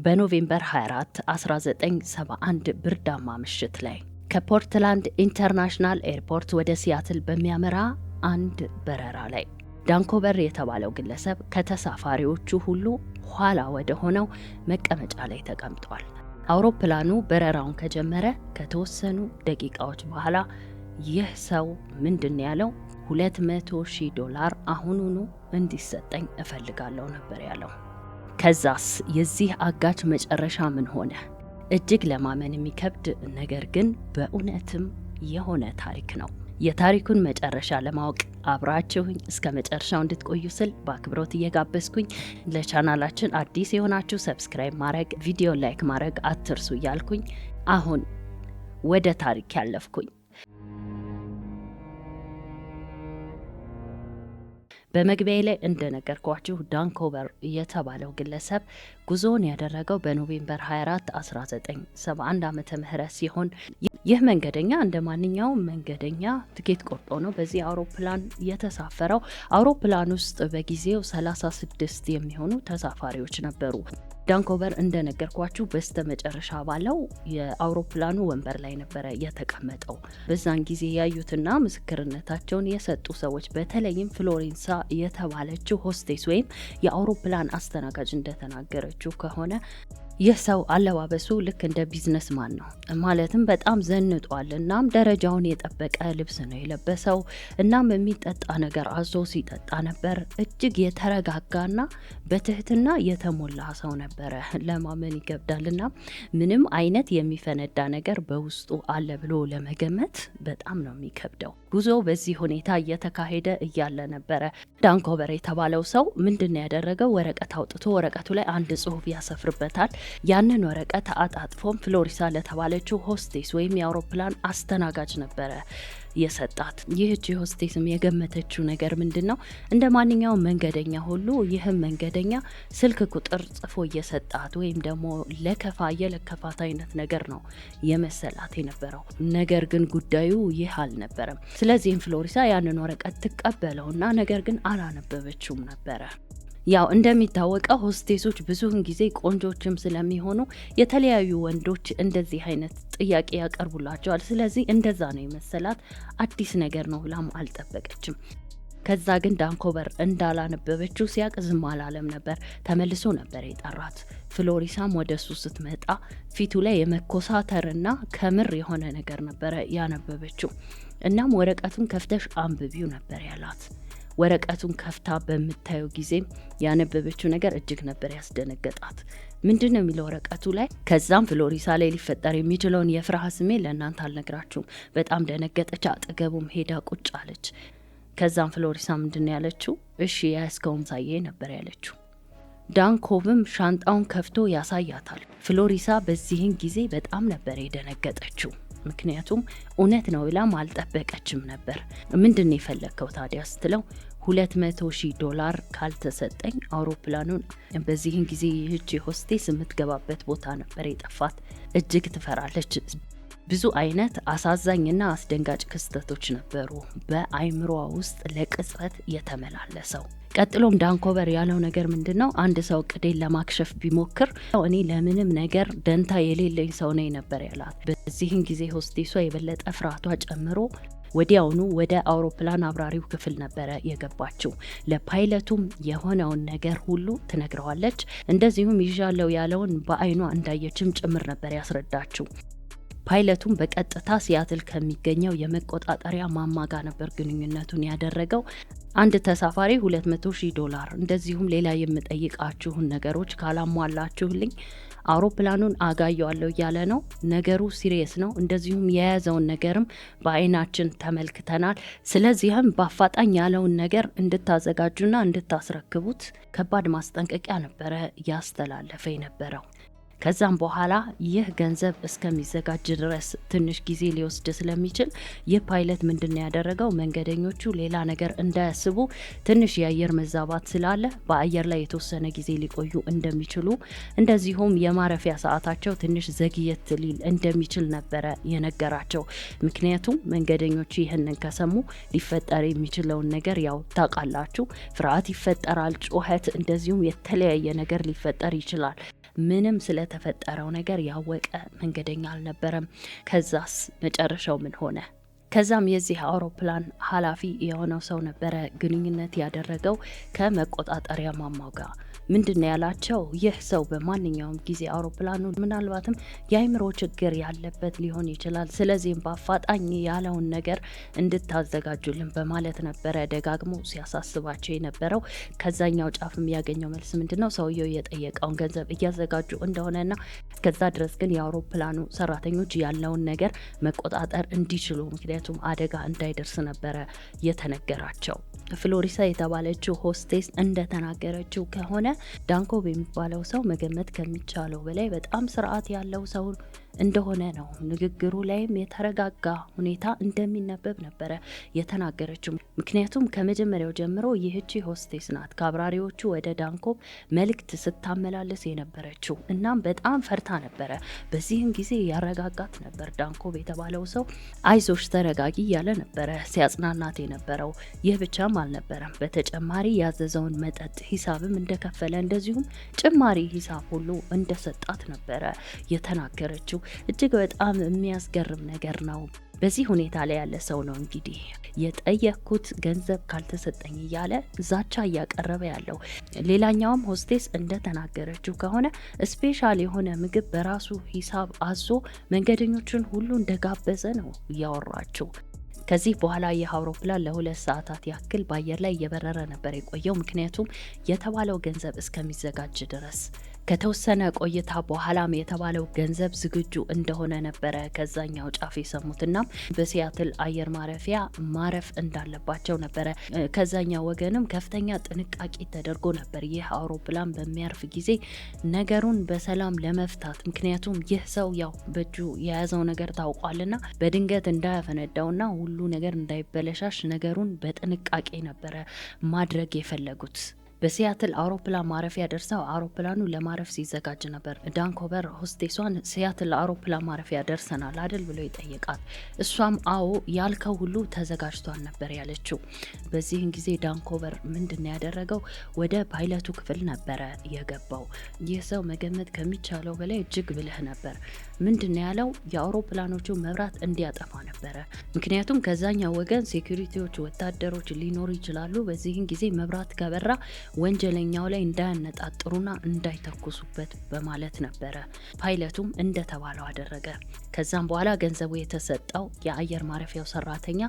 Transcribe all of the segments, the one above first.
በኖቬምበር 24 1971 ብርዳማ ምሽት ላይ ከፖርትላንድ ኢንተርናሽናል ኤርፖርት ወደ ሲያትል በሚያመራ አንድ በረራ ላይ ዳንኮቨር የተባለው ግለሰብ ከተሳፋሪዎቹ ሁሉ ኋላ ወደ ሆነው መቀመጫ ላይ ተቀምጧል። አውሮፕላኑ በረራውን ከጀመረ ከተወሰኑ ደቂቃዎች በኋላ ይህ ሰው ምንድን ያለው $200,000 አሁኑኑ እንዲሰጠኝ እፈልጋለሁ ነበር ያለው። ከዛስ የዚህ አጋች መጨረሻ ምን ሆነ? እጅግ ለማመን የሚከብድ ነገር ግን በእውነትም የሆነ ታሪክ ነው። የታሪኩን መጨረሻ ለማወቅ አብራችሁኝ እስከ መጨረሻው እንድትቆዩ ስል በአክብሮት እየጋበዝኩኝ ለቻናላችን አዲስ የሆናችሁ ሰብስክራይብ ማድረግ፣ ቪዲዮ ላይክ ማድረግ አትርሱ እያልኩኝ አሁን ወደ ታሪክ ያለፍኩኝ። በመግቢያ ላይ እንደነገርኳችሁ ዳንኮቨር የተባለው ግለሰብ ጉዞውን ያደረገው በኖቬምበር 24 1971 ዓመተ ምህረት ሲሆን ይህ መንገደኛ እንደ ማንኛውም መንገደኛ ትኬት ቆርጦ ነው በዚህ አውሮፕላን የተሳፈረው። አውሮፕላን ውስጥ በጊዜው 36 የሚሆኑ ተሳፋሪዎች ነበሩ። ዳንኮቨር እንደነገርኳችሁ በስተመጨረሻ ባለው የአውሮፕላኑ ወንበር ላይ ነበረ የተቀመጠው። በዛን ጊዜ ያዩትና ምስክርነታቸውን የሰጡ ሰዎች በተለይም ፍሎሬንሳ የተባለችው ሆስቴስ ወይም የአውሮፕላን አስተናጋጅ እንደተናገረችው ከሆነ ይህ ሰው አለባበሱ ልክ እንደ ቢዝነስማን ነው። ማለትም በጣም ዘንጧል። እናም ደረጃውን የጠበቀ ልብስ ነው የለበሰው። እናም የሚጠጣ ነገር አዞ ሲጠጣ ነበር። እጅግ የተረጋጋና በትህትና የተሞላ ሰው ነበረ። ለማመን ይከብዳልና ምንም አይነት የሚፈነዳ ነገር በውስጡ አለ ብሎ ለመገመት በጣም ነው የሚከብደው። ጉዞ በዚህ ሁኔታ እየተካሄደ እያለ ነበረ ዳንኮቨር የተባለው ሰው ምንድን ያደረገው ወረቀት አውጥቶ ወረቀቱ ላይ አንድ ጽሑፍ ያሰፍርበታል። ያንን ወረቀት አጣጥፎም ፍሎሪሳ ለተባለችው ሆስቴስ ወይም የአውሮፕላን አስተናጋጅ ነበረ የሰጣት። ይህች ሆስቴስም የገመተችው ነገር ምንድነው? እንደ ማንኛውም መንገደኛ ሁሉ ይህም መንገደኛ ስልክ ቁጥር ጽፎ እየሰጣት ወይም ደግሞ የለከፋት አይነት ነገር ነው የመሰላት የነበረው። ነገር ግን ጉዳዩ ይህ አልነበረም። ስለዚህም ፍሎሪሳ ያንን ወረቀት ትቀበለውና ነገር ግን አላነበበችውም ነበረ። ያው እንደሚታወቀው ሆስቴሶች ብዙውን ጊዜ ቆንጆችም ስለሚሆኑ የተለያዩ ወንዶች እንደዚህ አይነት ጥያቄ ያቀርቡላቸዋል። ስለዚህ እንደዛ ነው የመሰላት። አዲስ ነገር ነው ብላም አልጠበቀችም። ከዛ ግን ዳንኮቨር እንዳላነበበችው ሲያቅ ዝም አላለም ነበር። ተመልሶ ነበር የጠራት። ፍሎሪሳም ወደሱ ስትመጣ ፊቱ ላይ የመኮሳተርና ከምር የሆነ ነገር ነበረ ያነበበችው። እናም ወረቀቱን ከፍተሽ አንብቢው ነበር ያላት። ወረቀቱን ከፍታ በምታየው ጊዜ ያነበበችው ነገር እጅግ ነበር ያስደነገጣት። ምንድነው የሚለው ወረቀቱ ላይ? ከዛም ፍሎሪሳ ላይ ሊፈጠር የሚችለውን የፍርሃት ስሜት ለእናንተ አልነግራችሁም። በጣም ደነገጠች። አጠገቡም ሄዳ ቁጭ አለች። ከዛም ፍሎሪሳ ምንድነው ያለችው? እሺ ያስከውም ሳዬ ነበር ያለችው። ዳንኮቭም ሻንጣውን ከፍቶ ያሳያታል። ፍሎሪሳ በዚህን ጊዜ በጣም ነበር የደነገጠችው። ምክንያቱም እውነት ነው ብላም አልጠበቀችም ነበር። ምንድነው የፈለከው ታዲያ ስትለው $200,000 ካልተሰጠኝ አውሮፕላኑን በዚህን ጊዜ ይህች ሆስቴስ የምትገባበት ቦታ ነበር የጠፋት። እጅግ ትፈራለች። ብዙ አይነት አሳዛኝና አስደንጋጭ ክስተቶች ነበሩ በአይምሮዋ ውስጥ ለቅጽበት የተመላለሰው። ቀጥሎም ዳንኮቨር ያለው ነገር ምንድነው? አንድ ሰው ቅዴን ለማክሸፍ ቢሞክር እኔ ለምንም ነገር ደንታ የሌለኝ ሰው ነኝ ነበር ያላት። በዚህን ጊዜ ሆስቴሷ የበለጠ ፍርሃቷ ጨምሮ ወዲያውኑ ወደ አውሮፕላን አብራሪው ክፍል ነበረ የገባችው። ለፓይለቱም የሆነውን ነገር ሁሉ ትነግረዋለች። እንደዚሁም ይዣለው ያለውን በአይኗ እንዳየችም ጭምር ነበር ያስረዳችው። ፓይለቱም በቀጥታ ሲያትል ከሚገኘው የመቆጣጠሪያ ማማ ጋር ነበር ግንኙነቱን ያደረገው። አንድ ተሳፋሪ $200,000 እንደዚሁም ሌላ የምጠይቃችሁን ነገሮች ካላሟላችሁልኝ አውሮፕላኑን አጋየዋለሁ እያለ ነው። ነገሩ ሲሪየስ ነው። እንደዚሁም የያዘውን ነገርም በአይናችን ተመልክተናል። ስለዚህም በአፋጣኝ ያለውን ነገር እንድታዘጋጁና እንድታስረክቡት ከባድ ማስጠንቀቂያ ነበረ ያስተላለፈ የነበረው። ከዛም በኋላ ይህ ገንዘብ እስከሚዘጋጅ ድረስ ትንሽ ጊዜ ሊወስድ ስለሚችል ይህ ፓይለት ምንድነው ያደረገው? መንገደኞቹ ሌላ ነገር እንዳያስቡ ትንሽ የአየር መዛባት ስላለ በአየር ላይ የተወሰነ ጊዜ ሊቆዩ እንደሚችሉ እንደዚሁም የማረፊያ ሰዓታቸው ትንሽ ዘግየት ሊል እንደሚችል ነበረ የነገራቸው። ምክንያቱም መንገደኞቹ ይህንን ከሰሙ ሊፈጠር የሚችለውን ነገር ያው ታውቃላችሁ፣ ፍርሃት ይፈጠራል፣ ጩኸት፣ እንደዚሁም የተለያየ ነገር ሊፈጠር ይችላል። ምንም ስለተፈጠረው ነገር ያወቀ መንገደኛ አልነበረም። ከዛስ መጨረሻው ምን ሆነ? ከዛም የዚህ አውሮፕላን ኃላፊ የሆነው ሰው ነበረ ግንኙነት ያደረገው ከመቆጣጠሪያ ማማው ጋር። ምንድነው ያላቸው? ይህ ሰው በማንኛውም ጊዜ አውሮፕላኑ ምናልባትም የአይምሮ ችግር ያለበት ሊሆን ይችላል፣ ስለዚህም በአፋጣኝ ያለውን ነገር እንድታዘጋጁልን በማለት ነበረ ደጋግሞ ሲያሳስባቸው የነበረው። ከዛኛው ጫፍም ያገኘው መልስ ምንድነው? ሰውየው የጠየቀውን ገንዘብ እያዘጋጁ እንደሆነና ከዛ ድረስ ግን የአውሮፕላኑ ሰራተኞች ያለውን ነገር መቆጣጠር እንዲችሉ፣ ምክንያቱም አደጋ እንዳይደርስ ነበረ የተነገራቸው። ፍሎሪሳ የተባለችው ሆስቴስ እንደተናገረችው ከሆነ ዳንኮቭ የሚባለው ሰው መገመት ከሚቻለው በላይ በጣም ስርዓት ያለው ሰው እንደሆነ ነው። ንግግሩ ላይም የተረጋጋ ሁኔታ እንደሚነበብ ነበረ የተናገረችው። ምክንያቱም ከመጀመሪያው ጀምሮ ይህቺ ሆስቴስ ናት ከአብራሪዎቹ ወደ ዳንኮቭ መልእክት ስታመላለስ የነበረችው። እናም በጣም ፈርታ ነበረ። በዚህም ጊዜ ያረጋጋት ነበር። ዳንኮቭ የተባለው ሰው አይዞሽ ተረጋጊ እያለ ነበረ ሲያጽናናት የነበረው። ይህ ብቻም አልነበረም። በተጨማሪ ያዘዘውን መጠጥ ሂሳብም እንደከፈለ፣ እንደዚሁም ጭማሪ ሂሳብ ሁሉ እንደሰጣት ነበረ የተናገረችው። እጅግ በጣም የሚያስገርም ነገር ነው። በዚህ ሁኔታ ላይ ያለ ሰው ነው እንግዲህ የጠየኩት ገንዘብ ካልተሰጠኝ እያለ ዛቻ እያቀረበ ያለው። ሌላኛውም ሆስቴስ እንደተናገረችው ከሆነ ስፔሻል የሆነ ምግብ በራሱ ሂሳብ አዞ መንገደኞችን ሁሉ እንደጋበዘ ነው እያወራችው። ከዚህ በኋላ ይህ አውሮፕላን ለ2 ሰዓታት ያክል በአየር ላይ እየበረረ ነበር የቆየው፣ ምክንያቱም የተባለው ገንዘብ እስከሚዘጋጅ ድረስ። ከተወሰነ ቆይታ በኋላም የተባለው ገንዘብ ዝግጁ እንደሆነ ነበረ ከዛኛው ጫፍ የሰሙትና በሲያትል አየር ማረፊያ ማረፍ እንዳለባቸው ነበረ። ከዛኛው ወገንም ከፍተኛ ጥንቃቄ ተደርጎ ነበር ይህ አውሮፕላን በሚያርፍ ጊዜ ነገሩን በሰላም ለመፍታት። ምክንያቱም ይህ ሰው ያው በእጁ የያዘው ነገር ታውቋልና በድንገት እንዳያፈነዳውና ሁሉ ነገር እንዳይበለሻሽ ነገሩን በጥንቃቄ ነበረ ማድረግ የፈለጉት። በሲያትል አውሮፕላን ማረፊያ ደርሰው አውሮፕላኑ ለማረፍ ሲዘጋጅ ነበር ዳንኮቭ ሆስቴሷን ሲያትል አውሮፕላን ማረፊያ ደርሰናል አይደል ብሎ ይጠይቃት። እሷም አዎ ያልከው ሁሉ ተዘጋጅቷል ነበር ያለችው። በዚህን ጊዜ ዳንኮቭ ምንድነው ያደረገው? ወደ ፓይለቱ ክፍል ነበረ የገባው። ይህ ሰው መገመት ከሚቻለው በላይ እጅግ ብልህ ነበር። ምንድነው ያለው? የአውሮፕላኖቹ መብራት እንዲያጠፋ ነበረ። ምክንያቱም ከዛኛው ወገን ሴኩሪቲዎች ወታደሮች ሊኖሩ ይችላሉ። በዚህን ጊዜ መብራት ከበራ ወንጀለኛው ላይ እንዳያነጣጥሩና እንዳይተኩሱበት በማለት ነበረ። ፓይለቱም እንደተባለው አደረገ። ከዛም በኋላ ገንዘቡ የተሰጠው የአየር ማረፊያው ሰራተኛ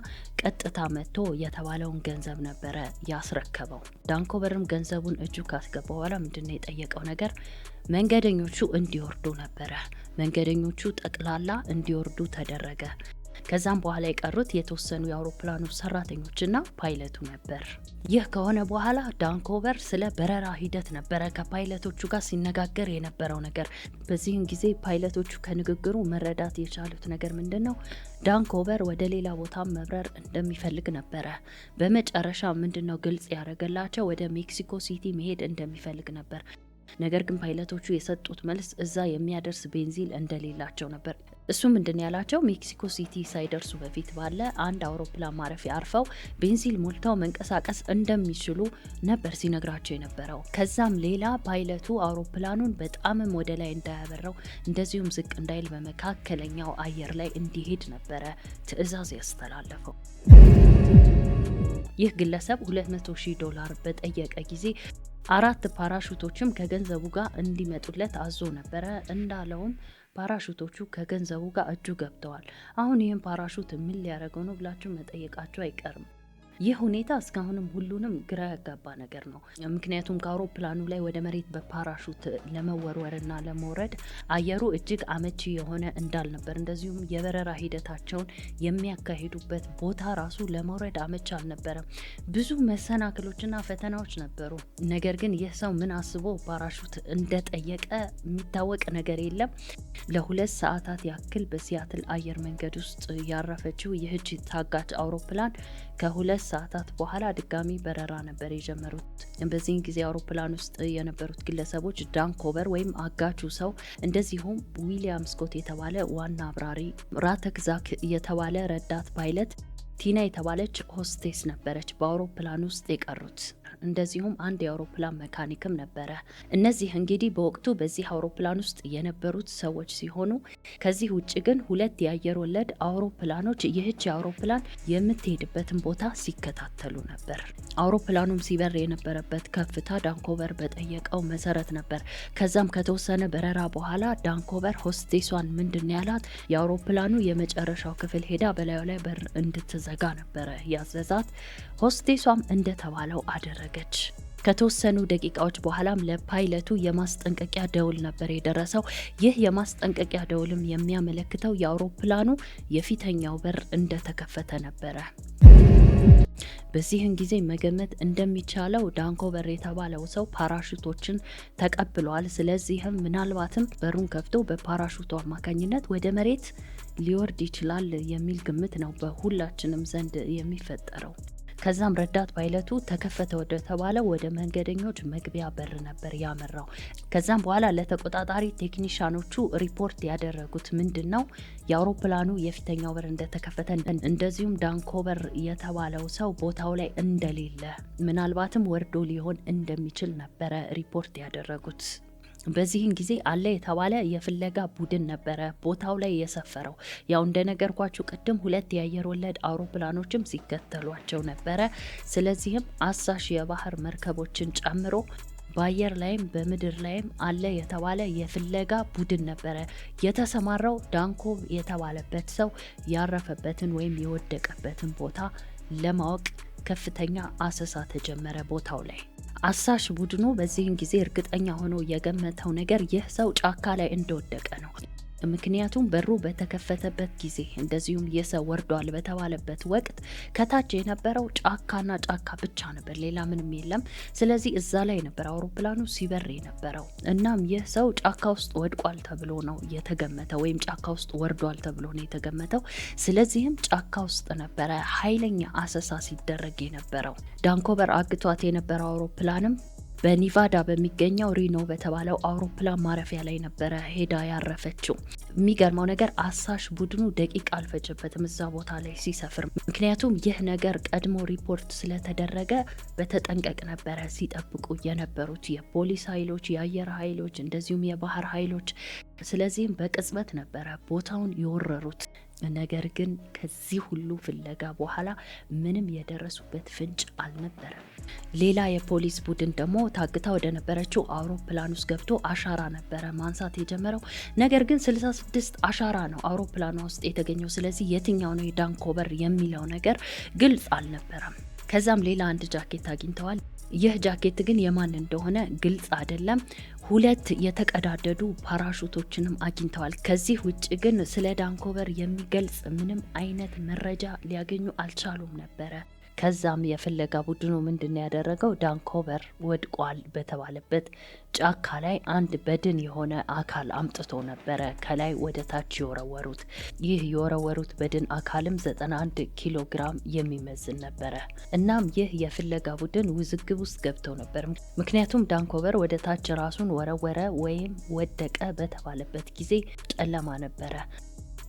ቀጥታ መጥቶ የተባለውን ገንዘብ ነበረ ያስረከበው። ዳንኮቨርም ገንዘቡን እጁ ካስገባ በኋላ ምንድነው የጠየቀው ነገር? መንገደኞቹ እንዲወርዱ ነበረ። መንገደኞቹ ጠቅላላ እንዲወርዱ ተደረገ። ከዛም በኋላ የቀሩት የተወሰኑ የአውሮፕላኑ ሰራተኞችና ፓይለቱ ነበር። ይህ ከሆነ በኋላ ዳንኮቭ ስለ በረራ ሂደት ነበረ ከፓይለቶቹ ጋር ሲነጋገር የነበረው ነገር። በዚህም ጊዜ ፓይለቶቹ ከንግግሩ መረዳት የቻሉት ነገር ምንድነው? ዳንኮቭ ወደ ሌላ ቦታ መብረር እንደሚፈልግ ነበረ። በመጨረሻ ምንድነው ግልጽ ያደረገላቸው? ወደ ሜክሲኮ ሲቲ መሄድ እንደሚፈልግ ነበር። ነገር ግን ፓይለቶቹ የሰጡት መልስ እዛ የሚያደርስ ቤንዚል እንደሌላቸው ነበር። እሱ ምንድን ያላቸው? ሜክሲኮ ሲቲ ሳይደርሱ በፊት ባለ አንድ አውሮፕላን ማረፊያ አርፈው ቤንዚል ሞልተው መንቀሳቀስ እንደሚችሉ ነበር ሲነግራቸው የነበረው። ከዛም ሌላ ፓይለቱ አውሮፕላኑን በጣምም ወደ ላይ እንዳያበረው እንደዚሁም ዝቅ እንዳይል በመካከለኛው አየር ላይ እንዲሄድ ነበረ ትዕዛዝ ያስተላለፈው። ይህ ግለሰብ $200,000 በጠየቀ ጊዜ 4 ፓራሹቶችም ከገንዘቡ ጋር እንዲመጡለት አዞ ነበረ። እንዳለውም ፓራሹቶቹ ከገንዘቡ ጋር እጁ ገብተዋል። አሁን ይህን ፓራሹት ምን ሊያደርገው ነው ብላችሁ መጠየቃችሁ አይቀርም። ይህ ሁኔታ እስካሁንም ሁሉንም ግራ ያጋባ ነገር ነው። ምክንያቱም ከአውሮፕላኑ ላይ ወደ መሬት በፓራሹት ለመወርወርና ለመውረድ አየሩ እጅግ አመቺ የሆነ እንዳልነበር፣ እንደዚሁም የበረራ ሂደታቸውን የሚያካሂዱበት ቦታ ራሱ ለመውረድ አመቺ አልነበረም። ብዙ መሰናክሎችና ፈተናዎች ነበሩ። ነገር ግን ይህ ሰው ምን አስቦ ፓራሹት እንደጠየቀ የሚታወቅ ነገር የለም። ለ2 ሰዓታት ያክል በሲያትል አየር መንገድ ውስጥ ያረፈችው ይህች ታጋች አውሮፕላን ከ2 ሰዓታት በኋላ ድጋሚ በረራ ነበር የጀመሩት። በዚህን ጊዜ አውሮፕላን ውስጥ የነበሩት ግለሰቦች ዳንኮቭ ወይም አጋቹ ሰው፣ እንደዚሁም ዊሊያም ስኮት የተባለ ዋና አብራሪ፣ ራተክ ዛክ የተባለ ረዳት ፓይለት፣ ቲና የተባለች ሆስቴስ ነበረች በአውሮፕላን ውስጥ የቀሩት። እንደዚሁም አንድ የአውሮፕላን መካኒክም ነበረ። እነዚህ እንግዲህ በወቅቱ በዚህ አውሮፕላን ውስጥ የነበሩት ሰዎች ሲሆኑ ከዚህ ውጭ ግን 2 የአየር ወለድ አውሮፕላኖች ይህች አውሮፕላን የምትሄድበትን ቦታ ሲከታተሉ ነበር። አውሮፕላኑም ሲበር የነበረበት ከፍታ ዳንኮቨር በጠየቀው መሰረት ነበር። ከዛም ከተወሰነ በረራ በኋላ ዳንኮቨር ሆስቴሷን ምንድን ያላት የአውሮፕላኑ የመጨረሻው ክፍል ሄዳ በላዩ ላይ በር እንድትዘጋ ነበረ ያዘዛት። ሆስቴሷም እንደተባለው አደረገች። ከተወሰኑ ደቂቃዎች በኋላም ለፓይለቱ የማስጠንቀቂያ ደውል ነበር የደረሰው። ይህ የማስጠንቀቂያ ደውልም የሚያመለክተው የአውሮፕላኑ የፊተኛው በር እንደተከፈተ ነበረ። በዚህን ጊዜ መገመት እንደሚቻለው ዳንኮቨር የተባለው ሰው ፓራሹቶችን ተቀብሏል። ስለዚህም ምናልባትም በሩን ከፍቶ በፓራሹቱ አማካኝነት ወደ መሬት ሊወርድ ይችላል የሚል ግምት ነው በሁላችንም ዘንድ የሚፈጠረው። ከዛም ረዳት ፓይለቱ ተከፈተ ወደ ተባለው ወደ መንገደኞች መግቢያ በር ነበር ያመራው። ከዛም በኋላ ለተቆጣጣሪ ቴክኒሻኖቹ ሪፖርት ያደረጉት ምንድነው የአውሮፕላኑ የፊተኛው በር እንደተከፈተ፣ እንደዚሁም ዳንኮቨር የተባለው ሰው ቦታው ላይ እንደሌለ ምናልባትም ወርዶ ሊሆን እንደሚችል ነበረ ሪፖርት ያደረጉት። በዚህን ጊዜ አለ የተባለ የፍለጋ ቡድን ነበረ ቦታው ላይ የሰፈረው። ያው እንደነገርኳችሁ ቅድም 2 የአየር ወለድ አውሮፕላኖችም ሲከተሏቸው ነበረ። ስለዚህም አሳሽ የባህር መርከቦችን ጨምሮ በአየር ላይም በምድር ላይም አለ የተባለ የፍለጋ ቡድን ነበረ የተሰማራው። ዳንኮቭ የተባለበት ሰው ያረፈበትን ወይም የወደቀበትን ቦታ ለማወቅ ከፍተኛ አሰሳ ተጀመረ ቦታው ላይ። አሳሽ ቡድኑ በዚህን ጊዜ እርግጠኛ ሆኖ የገመተው ነገር ይህ ሰው ጫካ ላይ እንደወደቀ ነው። ምክንያቱም በሩ በተከፈተበት ጊዜ እንደዚሁም የሰው ወርዷል በተባለበት ወቅት ከታች የነበረው ጫካና ጫካ ብቻ ነበር፣ ሌላ ምንም የለም። ስለዚህ እዛ ላይ ነበር አውሮፕላኑ ሲበር የነበረው። እናም ይህ ሰው ጫካ ውስጥ ወድቋል ተብሎ ነው የተገመተው፣ ወይም ጫካ ውስጥ ወርዷል ተብሎ ነው የተገመተው። ስለዚህም ጫካ ውስጥ ነበረ ኃይለኛ አሰሳ ሲደረግ የነበረው። ዳንኮቨር አግቷት የነበረው አውሮፕላንም በኒቫዳ በሚገኘው ሪኖ በተባለው አውሮፕላን ማረፊያ ላይ ነበረ ሄዳ ያረፈችው። የሚገርመው ነገር አሳሽ ቡድኑ ደቂቃ አልፈጀበትም እዛ ቦታ ላይ ሲሰፍር። ምክንያቱም ይህ ነገር ቀድሞ ሪፖርት ስለተደረገ በተጠንቀቅ ነበረ ሲጠብቁ የነበሩት የፖሊስ ኃይሎች፣ የአየር ኃይሎች እንደዚሁም የባህር ኃይሎች። ስለዚህም በቅጽበት ነበረ ቦታውን የወረሩት። ነገር ግን ከዚህ ሁሉ ፍለጋ በኋላ ምንም የደረሱበት ፍንጭ አልነበረም። ሌላ የፖሊስ ቡድን ደግሞ ታግታ ወደ ነበረችው አውሮፕላን ውስጥ ገብቶ አሻራ ነበረ ማንሳት የጀመረው። ነገር ግን 66 አሻራ ነው አውሮፕላኗ ውስጥ የተገኘው። ስለዚህ የትኛው ነው የዳንኮቨር የሚለው ነገር ግልጽ አልነበረም። ከዛም ሌላ አንድ ጃኬት አግኝተዋል። ይህ ጃኬት ግን የማን እንደሆነ ግልጽ አይደለም። 2 የተቀዳደዱ ፓራሹቶችንም አግኝተዋል። ከዚህ ውጭ ግን ስለ ዳንኮቨር የሚገልጽ ምንም አይነት መረጃ ሊያገኙ አልቻሉም ነበረ። ከዛም የፍለጋ ቡድኑ ምንድነው ያደረገው? ዳንኮቨር ወድቋል በተባለበት ጫካ ላይ አንድ በድን የሆነ አካል አምጥቶ ነበረ ከላይ ወደ ታች የወረወሩት። ይህ የወረወሩት በድን አካልም 91 ኪሎ ግራም የሚመዝን ነበረ። እናም ይህ የፍለጋ ቡድን ውዝግብ ውስጥ ገብተው ነበር። ምክንያቱም ዳንኮቨር ወደ ታች ራሱን ወረወረ ወይም ወደቀ በተባለበት ጊዜ ጨለማ ነበረ።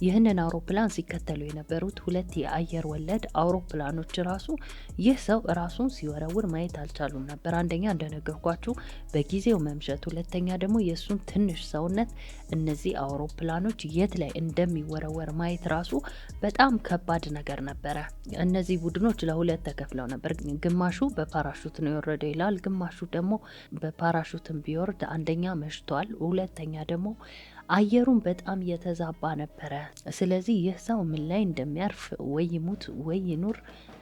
ይህንን አውሮፕላን ሲከተሉ የነበሩት 2 የአየር ወለድ አውሮፕላኖች ራሱ ይህ ሰው ራሱን ሲወረውር ማየት አልቻሉም ነበር። አንደኛ እንደነገርኳችሁ በጊዜው መምሸት፣ ሁለተኛ ደግሞ የሱን ትንሽ ሰውነት እነዚህ አውሮፕላኖች የት ላይ እንደሚወረወር ማየት ራሱ በጣም ከባድ ነገር ነበረ። እነዚህ ቡድኖች ለ2 ተከፍለው ነበር። ግማሹ በፓራሹት ነው የወረደው ይላል፣ ግማሹ ደግሞ በፓራሹትም ቢወርድ አንደኛ መሽቷል፣ ሁለተኛ ደግሞ አየሩን በጣም የተዛባ ነበረ። ስለዚህ ይህ ሰው ምን ላይ እንደሚያርፍ ወይ ይሙት ወይ ይኑር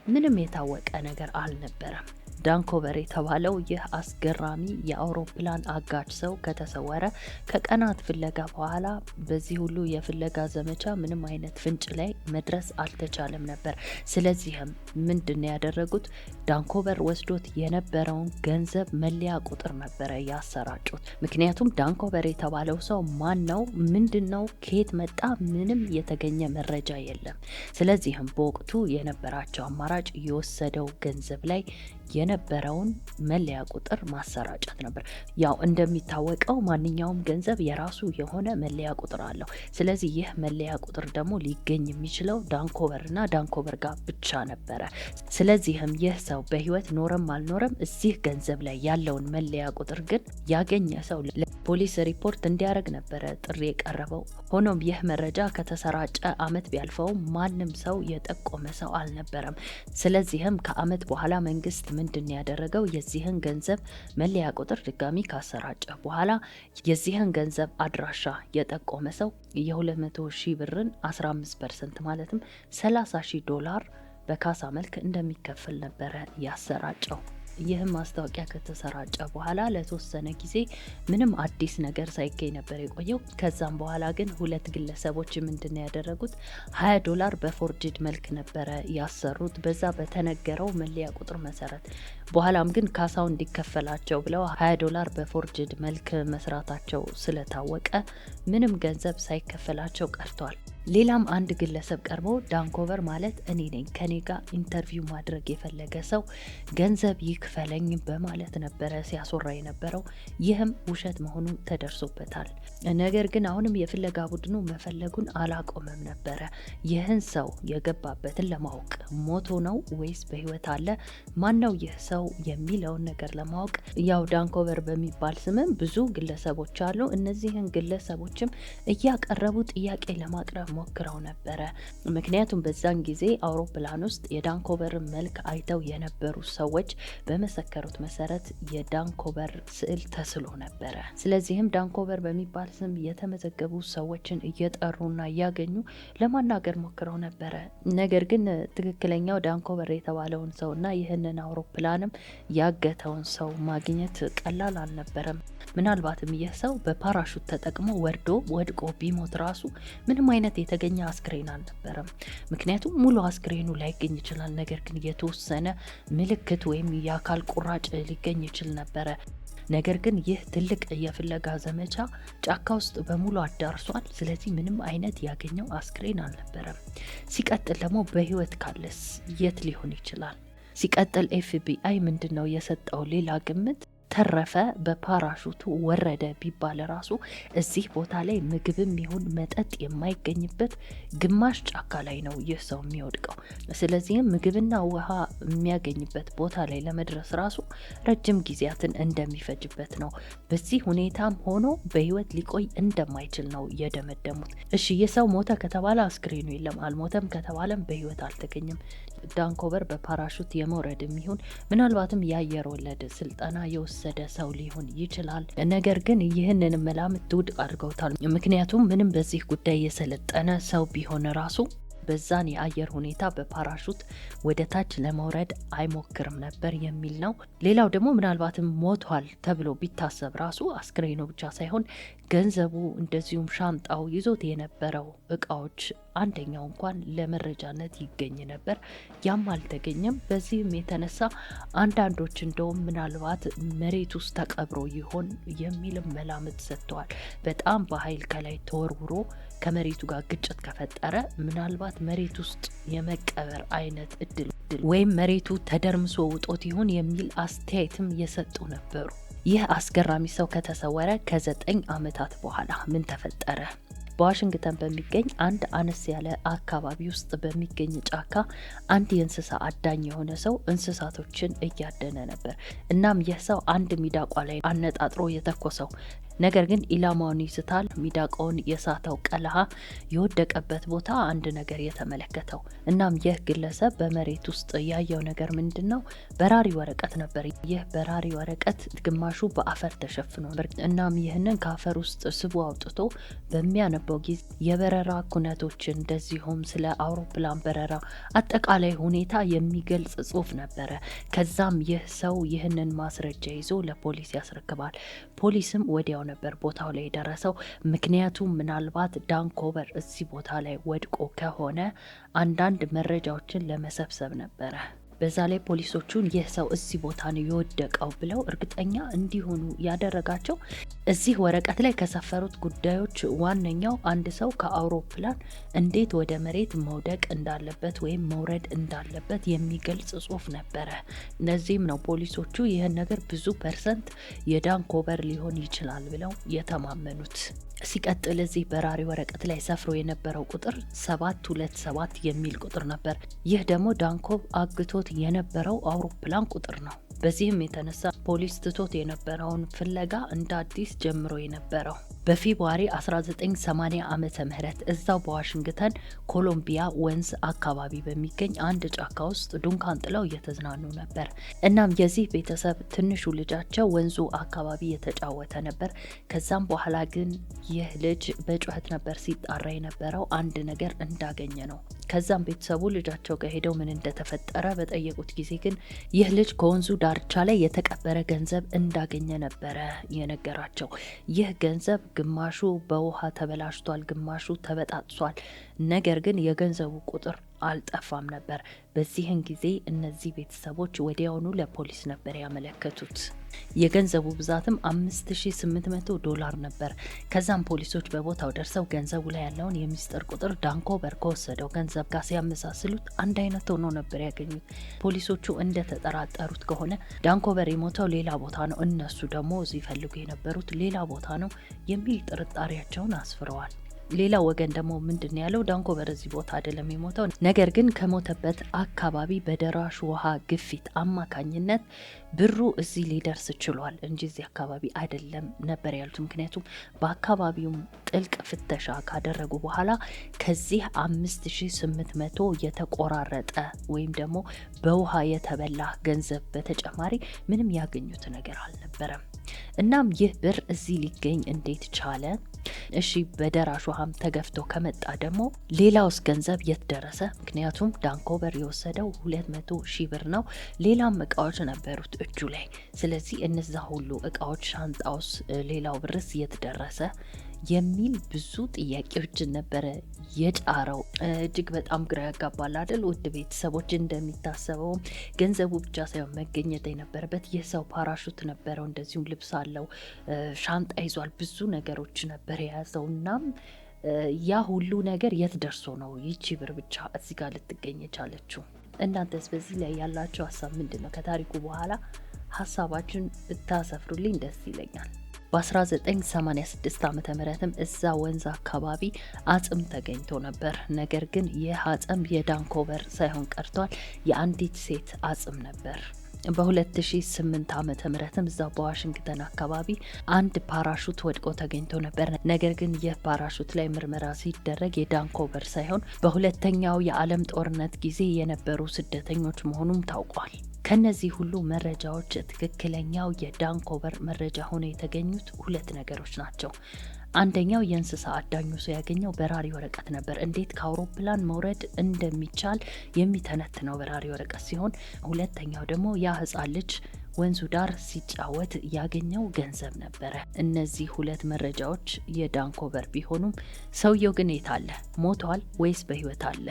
ምንም የታወቀ ነገር አልነበረም። ዳንኮቨር የተባለው ይህ አስገራሚ የአውሮፕላን አጋች ሰው ከተሰወረ ከቀናት ፍለጋ በኋላ በዚህ ሁሉ የፍለጋ ዘመቻ ምንም አይነት ፍንጭ ላይ መድረስ አልተቻለም ነበር። ስለዚህም ምንድነው ያደረጉት? ዳንኮቨር ወስዶት የነበረውን ገንዘብ መለያ ቁጥር ነበረ ያሰራጩት። ምክንያቱም ዳንኮቨር የተባለው ሰው ማን ነው፣ ምንድነው፣ ከየት መጣ፣ ምንም የተገኘ መረጃ የለም። ስለዚህም በወቅቱ የነበራቸው አማራጭ የወሰደው ገንዘብ ላይ የነበረውን መለያ ቁጥር ማሰራጨት ነበር። ያው እንደሚታወቀው ማንኛውም ገንዘብ የራሱ የሆነ መለያ ቁጥር አለው። ስለዚህ ይህ መለያ ቁጥር ደግሞ ሊገኝ የሚችለው ዳንኮቨርና ዳንኮቨር ጋር ብቻ ነበረ። ስለዚህም ይህ ሰው በህይወት ኖረም አልኖረም እዚህ ገንዘብ ላይ ያለውን መለያ ቁጥር ግን ያገኘ ሰው ለፖሊስ ሪፖርት እንዲያደርግ ነበረ ጥሪ የቀረበው። ሆኖም ይህ መረጃ ከተሰራጨ አመት ቢያልፈውም ማንም ሰው የጠቆመ ሰው አልነበረም። ስለዚህም ከአመት በኋላ መንግስት ምንድን ያደረገው የዚህን ገንዘብ መለያ ቁጥር ድጋሚ ካሰራጨ በኋላ የዚህን ገንዘብ አድራሻ የጠቆመ ሰው የ200,000 ብርን 15% ማለትም $30,000 በካሳ መልክ እንደሚከፈል ነበረ ያሰራጨው። ይህም ማስታወቂያ ከተሰራጨ በኋላ ለተወሰነ ጊዜ ምንም አዲስ ነገር ሳይገኝ ነበር የቆየው። ከዛም በኋላ ግን ሁለት ግለሰቦች ምንድነው ያደረጉት $20 በፎርጅድ መልክ ነበረ ያሰሩት በዛ በተነገረው መለያ ቁጥር መሰረት። በኋላም ግን ካሳው እንዲከፈላቸው ብለው $20 በፎርጅድ መልክ መስራታቸው ስለታወቀ ምንም ገንዘብ ሳይከፈላቸው ቀርቷል። ሌላም አንድ ግለሰብ ቀርቦ ዳንኮቨር ማለት እኔ ነኝ፣ ከኔ ጋር ኢንተርቪው ማድረግ የፈለገ ሰው ገንዘብ ይክፈለኝ በማለት ነበረ ሲያስወራ የነበረው። ይህም ውሸት መሆኑ ተደርሶበታል። ነገር ግን አሁንም የፍለጋ ቡድኑ መፈለጉን አላቆመም ነበረ። ይህን ሰው የገባበትን ለማወቅ ሞቶ ነው ወይስ በህይወት አለ፣ ማን ነው ይህ ሰው የሚለውን ነገር ለማወቅ ያው ዳንኮቨር በሚባል ስምም ብዙ ግለሰቦች አሉ። እነዚህን ግለሰቦችም እያቀረቡ ጥያቄ ለማቅረብ ሞክረው ነበረ። ምክንያቱም በዛን ጊዜ አውሮፕላን ውስጥ የዳንኮቨርን መልክ አይተው የነበሩ ሰዎች በመሰከሩት መሰረት የዳንኮቨር ስዕል ተስሎ ነበረ። ስለዚህም ዳንኮቨር በሚባል ስም የተመዘገቡ ሰዎችን እየጠሩና እያገኙ ለማናገር ሞክረው ነበረ። ነገር ግን ትክክለኛው ዳንኮቨር የተባለውን ሰውና ይህንን አውሮፕላንም ያገተውን ሰው ማግኘት ቀላል አልነበረም። ምናልባትም ይህ ሰው በፓራሹት ተጠቅሞ ወድቆ ቢሞት ራሱ ምንም አይነት የተገኘ አስክሬን አልነበረም። ምክንያቱም ሙሉ አስክሬኑ ላይገኝ ይችላል፣ ነገር ግን የተወሰነ ምልክት ወይም የአካል ቁራጭ ሊገኝ ይችል ነበረ። ነገር ግን ይህ ትልቅ የፍለጋ ዘመቻ ጫካ ውስጥ በሙሉ አዳርሷል። ስለዚህ ምንም አይነት ያገኘው አስክሬን አልነበረም። ሲቀጥል ደግሞ በህይወት ካለስ የት ሊሆን ይችላል? ሲቀጥል FBI ምንድነው የሰጠው ሌላ ግምት? ተረፈ በፓራሹቱ ወረደ ቢባል ራሱ እዚህ ቦታ ላይ ምግብም ይሁን መጠጥ የማይገኝበት ግማሽ ጫካ ላይ ነው ይህ ሰው የሚወድቀው። ስለዚህም ምግብና ውሃ የሚያገኝበት ቦታ ላይ ለመድረስ ራሱ ረጅም ጊዜያትን እንደሚፈጅበት ነው። በዚህ ሁኔታም ሆኖ በህይወት ሊቆይ እንደማይችል ነው የደመደሙት። እሺ የሰው ሞተ ከተባለ አስክሬኑ የለም፣ አልሞተም ከተባለም በህይወት አልተገኘም። ዳንኮቨር በፓራሹት የመውረድ የሚሆን ምናልባትም የአየር ወለድ ስልጠና የወሰደ ሰው ሊሆን ይችላል። ነገር ግን ይህንን መላምት ውድቅ አድርገውታል። ምክንያቱም ምንም በዚህ ጉዳይ የሰለጠነ ሰው ቢሆን ራሱ በዛን የአየር ሁኔታ በፓራሹት ወደ ታች ለመውረድ አይሞክርም ነበር የሚል ነው። ሌላው ደግሞ ምናልባትም ሞቷል ተብሎ ቢታሰብ ራሱ አስክሬኑ ብቻ ሳይሆን ገንዘቡ እንደዚሁም ሻንጣው ይዞት የነበረው እቃዎች አንደኛው እንኳን ለመረጃነት ይገኝ ነበር፣ ያም አልተገኘም። በዚህም የተነሳ አንዳንዶች እንደውም ምናልባት መሬት ውስጥ ተቀብሮ ይሆን የሚልም መላምት ሰጥተዋል። በጣም በኃይል ከላይ ተወርውሮ ከመሬቱ ጋር ግጭት ከፈጠረ ምናልባት መሬት ውስጥ የመቀበር አይነት እድል ወይም መሬቱ ተደርምሶ ውጦት ይሆን የሚል አስተያየትም የሰጡ ነበሩ። ይህ አስገራሚ ሰው ከተሰወረ ከ9 ዓመታት በኋላ ምን ተፈጠረ? በዋሽንግተን በሚገኝ አንድ አነስ ያለ አካባቢ ውስጥ በሚገኝ ጫካ አንድ የእንስሳ አዳኝ የሆነ ሰው እንስሳቶችን እያደነ ነበር። እናም ይህ ሰው አንድ ሚዳቋ ላይ አነጣጥሮ የተኮሰው፣ ነገር ግን ኢላማውን ይስታል። ሚዳቋውን የሳተው ቀለሃ የወደቀበት ቦታ አንድ ነገር የተመለከተው። እናም ይህ ግለሰብ በመሬት ውስጥ ያየው ነገር ምንድነው? በራሪ ወረቀት ነበር። ይህ በራሪ ወረቀት ግማሹ በአፈር ተሸፍኖ ነበር። እናም ይህንን ከአፈር ውስጥ ስቦ አውጥቶ በሚያነበው ጊዜ የበረራ ኩነቶችን እንደዚሁም ስለ አውሮፕላን በረራ አጠቃላይ ሁኔታ የሚገልጽ ጽሑፍ ነበረ። ከዛም ይህ ሰው ይህንን ማስረጃ ይዞ ለፖሊስ ያስረክባል። ፖሊስም ወዲያው ነበር ቦታው ላይ ደረሰው። ምክንያቱም ምናልባት ዳንኮቨር እዚህ ቦታ ላይ ወድቆ ከሆነ አንዳንድ መረጃዎችን ለመሰብሰብ ነበረ። በዛ ላይ ፖሊሶቹን ይህ ሰው እዚህ ቦታ ነው የወደቀው ብለው እርግጠኛ እንዲሆኑ ያደረጋቸው እዚህ ወረቀት ላይ ከሰፈሩት ጉዳዮች ዋነኛው አንድ ሰው ከአውሮፕላን እንዴት ወደ መሬት መውደቅ እንዳለበት ወይም መውረድ እንዳለበት የሚገልጽ ጽሁፍ ነበረ። ለዚህም ነው ፖሊሶቹ ይህን ነገር ብዙ ፐርሰንት የዳንኮቨር ሊሆን ይችላል ብለው የተማመኑት። ሲቀጥል እዚህ በራሪ ወረቀት ላይ ሰፍሮ የነበረው ቁጥር 727 የሚል ቁጥር ነበር። ይህ ደግሞ ዳንኮቭ አግቶት የነበረው አውሮፕላን ቁጥር ነው። በዚህም የተነሳ ፖሊስ ትቶት የነበረውን ፍለጋ እንደ አዲስ ጀምሮ የነበረው በፌብሩዋሪ 1980 ዓመተ ምህረት እዛው በዋሽንግተን ኮሎምቢያ ወንዝ አካባቢ በሚገኝ አንድ ጫካ ውስጥ ዱንካን ጥለው እየተዝናኑ ነበር። እናም የዚህ ቤተሰብ ትንሹ ልጃቸው ወንዙ አካባቢ የተጫወተ ነበር። ከዛም በኋላ ግን ይህ ልጅ በጩኸት ነበር ሲጣራ የነበረው አንድ ነገር እንዳገኘ ነው። ከዛም ቤተሰቡ ልጃቸው ጋር ሄደው ምን እንደተፈጠረ በጠየቁት ጊዜ ግን ይህ ልጅ ከወንዙ ዳርቻ ላይ የተቀበረ ገንዘብ እንዳገኘ ነበረ የነገራቸው። ይህ ገንዘብ ግማሹ በውሃ ተበላሽቷል፣ ግማሹ ተበጣጥሷል። ነገር ግን የገንዘቡ ቁጥር አልጠፋም ነበር። በዚህን ጊዜ እነዚህ ቤተሰቦች ወዲያውኑ ለፖሊስ ነበር ያመለከቱት። የገንዘቡ ብዛትም $5800 ነበር። ከዛም ፖሊሶች በቦታው ደርሰው ገንዘቡ ላይ ያለውን የሚስጥር ቁጥር ዳንኮቨር ከወሰደው ገንዘብ ጋር ሲያመሳስሉት አንድ አይነት ሆኖ ነበር ያገኙት። ፖሊሶቹ እንደተጠራጠሩት ከሆነ ዳንኮቨር የሞተው ሌላ ቦታ ነው፣ እነሱ ደግሞ እዚህ ፈልጉ የነበሩት ሌላ ቦታ ነው የሚል ጥርጣሬያቸውን አስፍረዋል። ሌላ ወገን ደግሞ ምንድን ያለው ዳንኮቨር እዚህ ቦታ አይደለም የሞተው፣ ነገር ግን ከሞተበት አካባቢ በደራሽ ውሃ ግፊት አማካኝነት ብሩ እዚህ ሊደርስ ችሏል እንጂ እዚህ አካባቢ አይደለም ነበር ያሉት። ምክንያቱም በአካባቢውም ጥልቅ ፍተሻ ካደረጉ በኋላ ከዚህ 5800 የተቆራረጠ ወይም ደግሞ በውሃ የተበላ ገንዘብ በተጨማሪ ምንም ያገኙት ነገር አልነበረም። እናም ይህ ብር እዚህ ሊገኝ እንዴት ቻለ? እሺ በደራሽ ውሃም ተገፍቶ ከመጣ ደግሞ ሌላውስ ገንዘብ የት ደረሰ? ምክንያቱም ዳንኮቨር የወሰደው 200,000 ብር ነው። ሌላም እቃዎች ነበሩት እጁ ላይ። ስለዚህ እነዛ ሁሉ እቃዎች ሻንጣውስ፣ ሌላው ብርስ የት ደረሰ የሚል ብዙ ጥያቄዎችን ነበረ የጫረው። እጅግ በጣም ግራ ያጋባል አይደል? ውድ ቤተሰቦች፣ እንደሚታሰበውም ገንዘቡ ብቻ ሳይሆን መገኘት የነበረበት ይህ ሰው ፓራሹት ነበረው፣ እንደዚሁም ልብስ አለው፣ ሻንጣ ይዟል፣ ብዙ ነገሮች ነበር የያዘው። እናም ያ ሁሉ ነገር የት ደርሶ ነው ይቺ ብር ብቻ እዚህ ጋር ልትገኝ የቻለችው? እናንተስ በዚህ ላይ ያላችሁ ሀሳብ ምንድን ነው? ከታሪኩ በኋላ ሀሳባችሁን ብታሰፍሩልኝ ደስ ይለኛል። በ1986 ዓመተ ምህረትም እዛ ወንዝ አካባቢ አጽም ተገኝቶ ነበር። ነገር ግን ይህ አጽም የዳንኮቨር ሳይሆን ቀርቷል፣ የአንዲት ሴት አጽም ነበር። በ2008 ዓመተ ምህረትም እዛ በዋሽንግተን አካባቢ አንድ ፓራሹት ወድቆ ተገኝቶ ነበር። ነገር ግን ይህ ፓራሹት ላይ ምርመራ ሲደረግ የዳንኮቨር ሳይሆን በሁለተኛው የዓለም ጦርነት ጊዜ የነበሩ ስደተኞች መሆኑም ታውቋል። ከነዚህ ሁሉ መረጃዎች ትክክለኛው የዳንኮቨር መረጃ ሆነው የተገኙት ሁለት ነገሮች ናቸው። አንደኛው የእንስሳ አዳኙ ሰው ያገኘው በራሪ ወረቀት ነበር። እንዴት ከአውሮፕላን መውረድ እንደሚቻል የሚተነትነው በራሪ ወረቀት ሲሆን፣ ሁለተኛው ደግሞ ያ ሕፃን ልጅ ወንዙ ዳር ሲጫወት ያገኘው ገንዘብ ነበረ። እነዚህ ሁለት መረጃዎች የዳንኮቨር ቢሆኑም ሰውየው ግን የት አለ? ሞቷል ወይስ በህይወት አለ?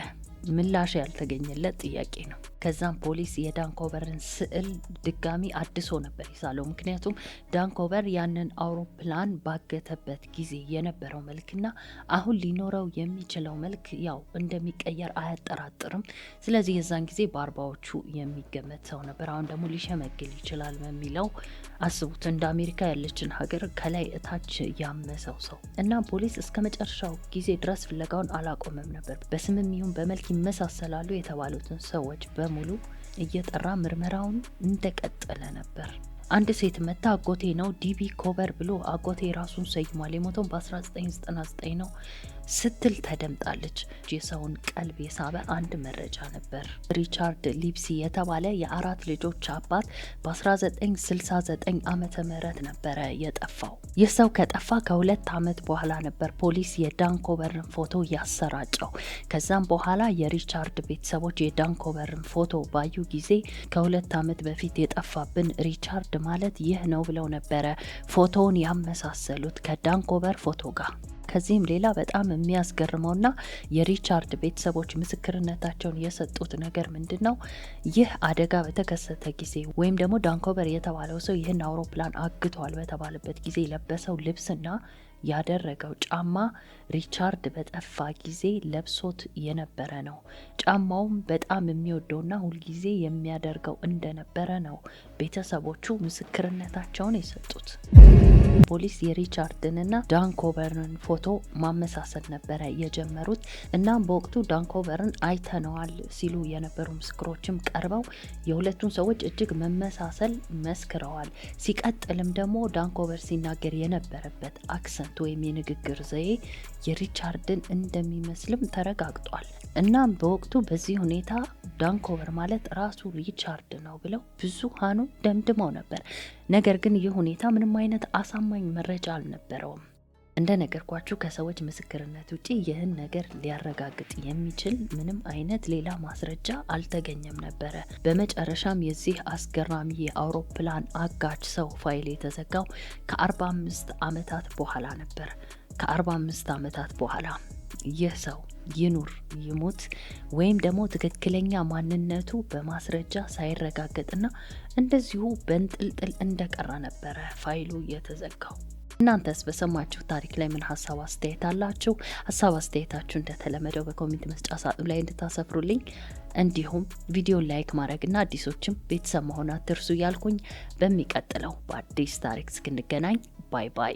ምላሽ ያልተገኘለት ጥያቄ ነው። ከዛም ፖሊስ የዳንኮቨርን ስዕል ድጋሚ አድሶ ነበር ይሳለው። ምክንያቱም ዳንኮቨር ያንን አውሮፕላን ባገተበት ጊዜ የነበረው መልክና አሁን ሊኖረው የሚችለው መልክ ያው እንደሚቀየር አያጠራጥርም። ስለዚህ የዛን ጊዜ በ40ዎቹ የሚገመት ሰው ነበር። አሁን ደግሞ ሊሸመግል ይችላል በሚለው አስቡት፣ እንደ አሜሪካ ያለችን ሀገር ከላይ እታች ያመሰው ሰው እና ፖሊስ እስከ መጨረሻው ጊዜ ድረስ ፍለጋውን አላቆመም ነበር። በስምም ይሁን በመልክ ይመሳሰላሉ የተባሉትን ሰዎች በሙሉ እየጠራ ምርመራውን እንደቀጠለ ነበር። አንድ ሴት መታ አጎቴ ነው ዲቢ ኮቨር ብሎ አጎቴ ራሱን ሰይሟል፣ የሞተውን በ1999 ነው ስትል ተደምጣለች። የሰውን ቀልብ የሳበ አንድ መረጃ ነበር። ሪቻርድ ሊፕሲ የተባለ የ4 ልጆች አባት በ1969 ዓመተ ምህረት ነበረ የጠፋው። ይህ ሰው ከጠፋ ከ2 ዓመት በኋላ ነበር ፖሊስ የዳንኮቨርን ፎቶ ያሰራጨው። ከዛም በኋላ የሪቻርድ ቤተሰቦች የዳንኮቨርን ፎቶ ባዩ ጊዜ ከ2 ዓመት በፊት የጠፋብን ሪቻርድ ማለት ይህ ነው ብለው ነበረ ፎቶውን ያመሳሰሉት ከዳንኮቨር ፎቶ ጋር። ከዚህም ሌላ በጣም የሚያስገርመውና የሪቻርድ ቤተሰቦች ምስክርነታቸውን የሰጡት ነገር ምንድነው? ይህ አደጋ በተከሰተ ጊዜ ወይም ደግሞ ዳንኮቨር የተባለው ሰው ይህን አውሮፕላን አግቷል በተባለበት ጊዜ የለበሰው ልብስና ያደረገው ጫማ ሪቻርድ በጠፋ ጊዜ ለብሶት የነበረ ነው። ጫማውም በጣም የሚወደውና ሁልጊዜ የሚያደርገው እንደነበረ ነው ቤተሰቦቹ ምስክርነታቸውን የሰጡት። ፖሊስ የሪቻርድንና ዳንኮቨርን ፎቶ ማመሳሰል ነበረ የጀመሩት። እናም በወቅቱ ዳንኮቨርን አይተነዋል ሲሉ የነበሩ ምስክሮችም ቀርበው የሁለቱን ሰዎች እጅግ መመሳሰል መስክረዋል። ሲቀጥልም ደግሞ ዳንኮቨር ሲናገር የነበረበት አክሰንት ወይም የንግግር ዘዬ የሪቻርድን እንደሚመስልም ተረጋግጧል። እናም በወቅቱ በዚህ ሁኔታ ዳንኮቨር ማለት ራሱ ሪቻርድ ነው ብለው ብዙሃኑ ደምድመው ነበር። ነገር ግን ይህ ሁኔታ ምንም አይነት አሳማኝ መረጃ አልነበረውም። እንደነገርኳችሁ ከሰዎች ምስክርነት ውጪ ይህን ነገር ሊያረጋግጥ የሚችል ምንም አይነት ሌላ ማስረጃ አልተገኘም ነበረ። በመጨረሻም የዚህ አስገራሚ የአውሮፕላን አጋች ሰው ፋይል የተዘጋው ከ45 ዓመታት በኋላ ነበር። ከ45 ዓመታት በኋላ ይህ ሰው ይኑር ይሙት ወይም ደግሞ ትክክለኛ ማንነቱ በማስረጃ ሳይረጋገጥና እንደዚሁ በንጥልጥል እንደቀረ ነበረ ፋይሉ የተዘጋው። እናንተስ በሰማችሁ ታሪክ ላይ ምን ሀሳብ አስተያየት አላችሁ? ሀሳብ አስተያየታችሁ እንደተለመደው በኮሜንት መስጫ ሳጥኑ ላይ እንድታሰፍሩልኝ እንዲሁም ቪዲዮ ላይክ ማድረግና አዲሶችም ቤተሰብ መሆን አትርሱ እያልኩኝ በሚቀጥለው በአዲስ ታሪክ እስክንገናኝ ባይ ባይ።